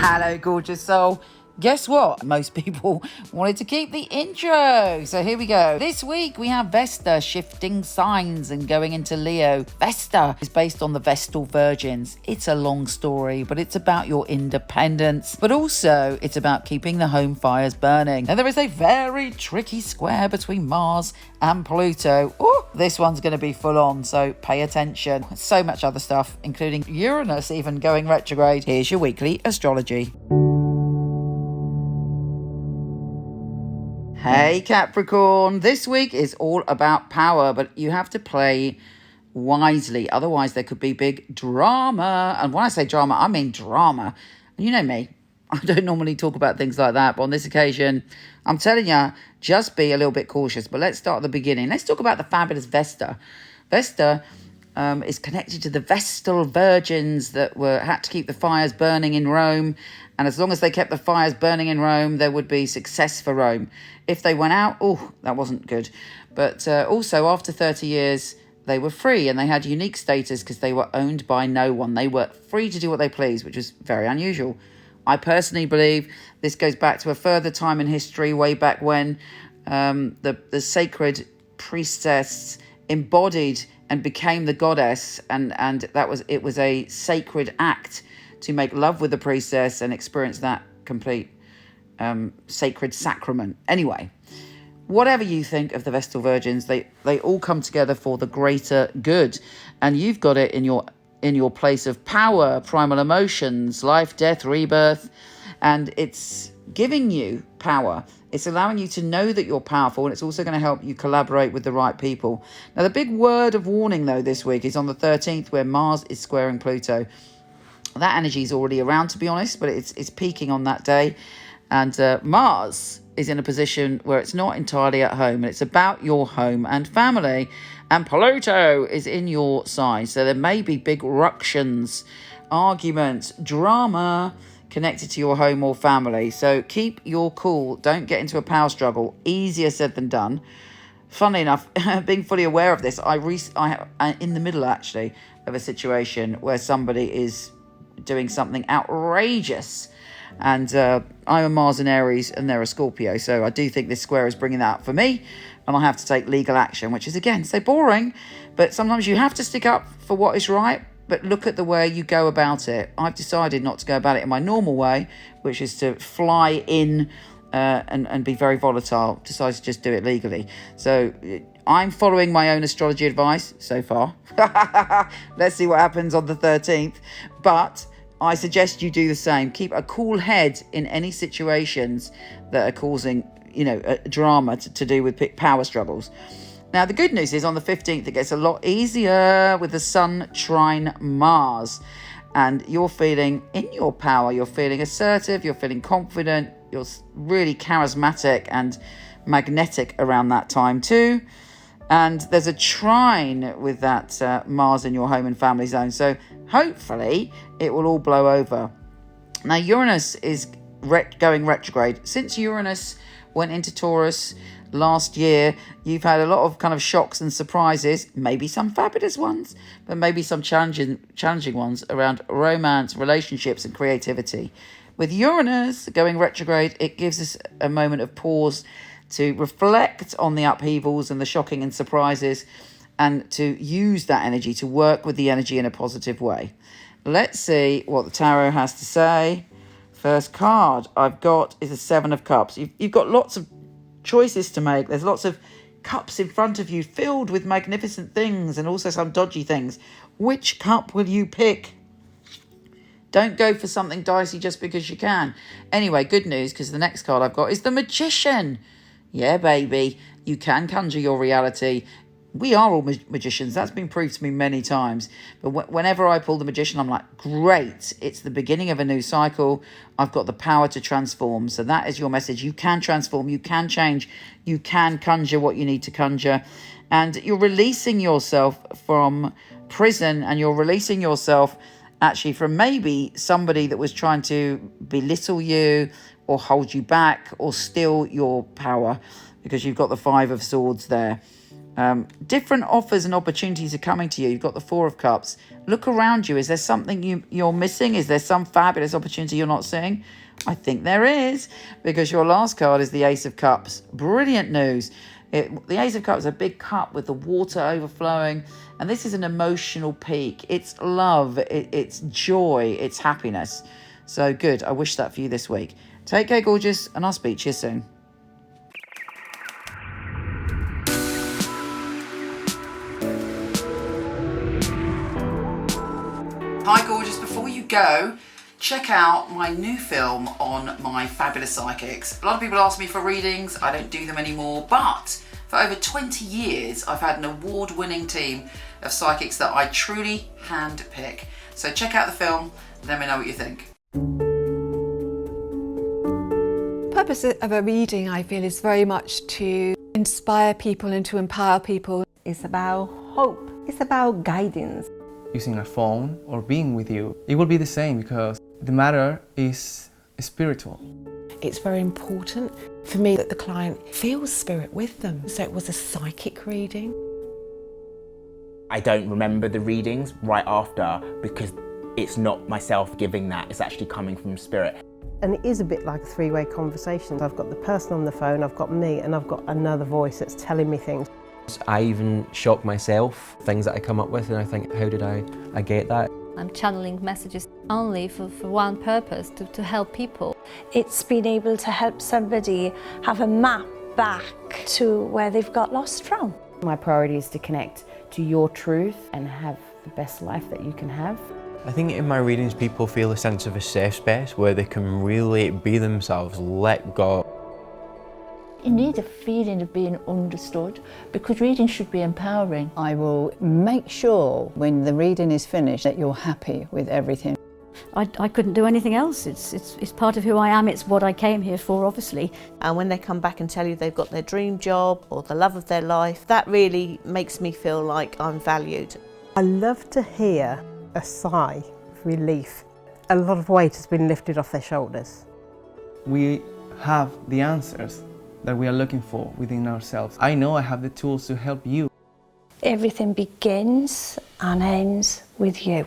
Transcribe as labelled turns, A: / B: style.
A: Hello, gorgeous soul. Guess what? Most people wanted to keep the intro. So here we go. This week we have Vesta shifting signs and going into Leo. Vesta is based on the Vestal Virgins. It's a long story, but it's about your independence. But also it's about keeping the home fires burning. And there is a very tricky square between Mars and Pluto. Ooh, this one's going to be full on, so pay attention. So much other stuff, including Uranus even going retrograde. Here's your weekly astrology. Hey Capricorn, this week is all about power, but you have to play wisely. Otherwise, there could be big drama. And when I say drama, I mean drama. You know me, I don't normally talk about things like that, but on this occasion, I'm telling you, just be a little bit cautious. But let's start at the beginning. Let's talk about the fabulous Vesta. Vesta is connected to the Vestal Virgins that had to keep the fires burning in Rome. And as long as they kept the fires burning in Rome, there would be success for Rome. If they went out, that wasn't good. But also, after 30 years, they were free and they had unique status because they were owned by no one. They were free to do what they pleased, which was very unusual. I personally believe this goes back to a further time in history, way back when the sacred priestess embodied and became the goddess, and it was a sacred act to make love with the priestess and experience that complete sacred sacrament. Anyway, whatever you think of the Vestal Virgins, they all come together for the greater good, and you've got it in your place of power, primal emotions, life, death, rebirth, and it's giving you power. It's allowing you to know that you're powerful, and it's also going to help you collaborate with the right people. Now, the big word of warning, though, this week is on the 13th, where Mars is squaring Pluto. That energy is already around, to be honest, but it's peaking on that day. And Mars is in a position where it's not entirely at home, and it's about your home and family. And Pluto is in your sign, so there may be big ructions, arguments, drama connected to your home or family. So keep your cool. Don't get into a power struggle. Easier said than done. Funnily enough, being fully aware of this, I'm in the middle, actually, of a situation where somebody is doing something outrageous. And I'm a Mars in Aries and they're a Scorpio. So I do think this square is bringing that up for me. And I have to take legal action, which is, again, so boring. But sometimes you have to stick up for what is right. But look at the way you go about it. I've decided not to go about it in my normal way, which is to fly in and be very volatile. Decided to just do it legally. So I'm following my own astrology advice so far. Let's see what happens on the 13th. But I suggest you do the same. Keep a cool head in any situations that are causing, drama to do with power struggles. Now, the good news is on the 15th, it gets a lot easier with the Sun trine Mars. And you're feeling in your power. You're feeling assertive. You're feeling confident. You're really charismatic and magnetic around that time too. And there's a trine with that Mars in your home and family zone. So hopefully it will all blow over. Now, Uranus is going retrograde. Since Uranus went into Taurus last year, you've had a lot of kind of shocks and surprises, maybe some fabulous ones, but maybe some challenging ones around romance, relationships and creativity. With Uranus going retrograde, it gives us a moment of pause to reflect on the upheavals and the shocking and surprises, and to use that energy to work with the energy in a positive way. Let's see what the tarot has to say. First card I've got is a 7 of Cups. You've got lots of choices to make. There's lots of cups in front of you filled with magnificent things and also some dodgy things. Which cup will you pick? Don't go for something dicey just because you can. Anyway, good news, because the next card I've got is the Magician. Yeah, baby, you can conjure your reality. We are all magicians. That's been proved to me many times. But whenever I pull the Magician, I'm like, great. It's the beginning of a new cycle. I've got the power to transform. So that is your message. You can transform. You can change. You can conjure what you need to conjure. And you're releasing yourself from prison, and you're releasing yourself actually from maybe somebody that was trying to belittle you or hold you back or steal your power, because you've got the 5 of Swords there. Different offers and opportunities are coming to you. You've got the Four of Cups. Look around you. Is there something you're missing? Is there some fabulous opportunity you're not seeing? I think there is, because your last card is the Ace of Cups. Brilliant news. The Ace of Cups is a big cup with the water overflowing, and this is an emotional peak. It's love, it's joy, it's happiness. So good. I wish that for you this week. Take care, gorgeous, and I'll speak to you soon. Hi, gorgeous. Before you go, check out my new film on my fabulous psychics. A lot of people ask me for readings. I don't do them anymore, but for over 20 years, I've had an award-winning team of psychics that I truly handpick. So check out the film, let me know what you think.
B: The purpose of a reading, I feel, is very much to inspire people and to empower people.
C: It's about hope. It's about guidance.
D: Using a phone or being with you, it will be the same, because the matter is spiritual.
E: It's very important for me that the client feels spirit with them. So it was a psychic reading.
F: I don't remember the readings right after, because it's not myself giving that, it's actually coming from spirit.
C: And it is a bit like a three-way conversation. I've got the person on the phone, I've got me, and I've got another voice that's telling me things.
G: I even shock myself, things that I come up with, and I think, how did I get that?
H: I'm channeling messages only for one purpose, to help people.
I: It's been able to help somebody have a map back to where they've got lost from.
J: My priority is to connect to your truth and have the best life that you can have.
G: I think in my readings people feel a sense of a safe space where they can really be themselves, let go.
K: You need a feeling of being understood, because reading should be empowering.
L: I will make sure when the reading is finished that you're happy with everything.
H: I couldn't do anything else. It's part of who I am. It's what I came here for, obviously.
M: And when they come back and tell you they've got their dream job or the love of their life, that really makes me feel like I'm valued.
C: I love to hear a sigh of relief. A lot of weight has been lifted off their shoulders.
D: We have the answers that we are looking for within ourselves. I know I have the tools to help you.
I: Everything begins and ends with you.